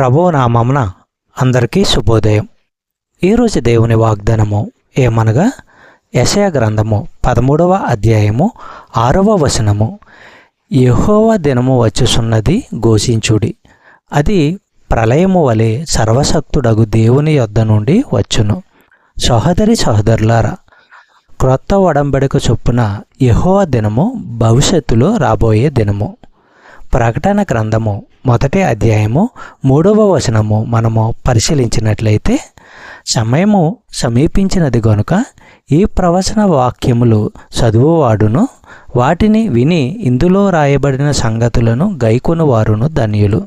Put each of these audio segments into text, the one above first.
ప్రభువు నామమున అందరికీ శుభోదయం. ఈరోజు దేవుని వాగ్దానము ఏమనగా యెషయా గ్రంథము 13వ అధ్యాయము 6వ వచనము. యెహోవా దినము వచ్చుచున్నది, ఘోషించుడి, అది ప్రళయము వలె సర్వశక్తుడగు దేవుని యొద్ద నుండి వచ్చును. సహోదరి సహోదరులారా, క్రొత్త ఒడంబడిక చొప్పున యెహోవా దినము భవిష్యత్తులో రాబోయే దినము. ప్రకటన గ్రంథము 1వ అధ్యాయము 3వ వచనము మనము పరిశీలించినట్లయితే, సమయము సమీపించినది గనుక ఈ ప్రవచన వాక్యములు చదువువాడును వాటిని విని ఇందులో రాయబడిన సంగతులను గైకొను వారును ధన్యులు.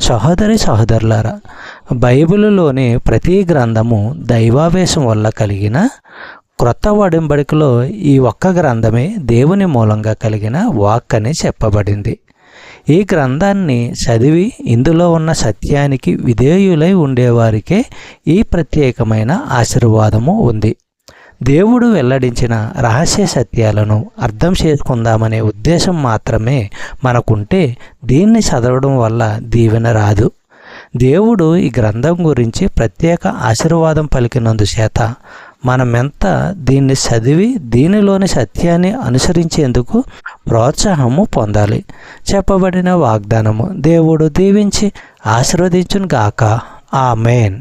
సహోదరి సహోదరులారా, బైబిలులోని ప్రతి గ్రంథము దైవావేశం వల్ల కలిగిన క్రొత్త ఒడంబడికలో ఈ ఒక్క గ్రంథమే దేవుని మూలంగా కలిగిన వాక్ అని చెప్పబడింది. ఈ గ్రంథాన్ని చదివి ఇందులో ఉన్న సత్యానికి విధేయులై ఉండేవారికే ఈ ప్రత్యేకమైన ఆశీర్వాదము ఉంది. దేవుడు వెల్లడించిన రహస్య సత్యాలను అర్థం చేసుకుందామనే ఉద్దేశం మాత్రమే మనకుంటే దీన్ని చదవడం వల్ల దీవెన రాదు. దేవుడు ఈ గ్రంథం గురించి ప్రత్యేక ఆశీర్వాదం పలికినందుచేత మనమెంత దీన్ని చదివి దీనిలోని సత్యాన్ని అనుసరించేందుకు ప్రోత్సాహము పొందాలి. చెప్పబడిన వాగ్దానము దేవుడు దీవించి ఆశీర్వదించును గాక. ఆమేన్.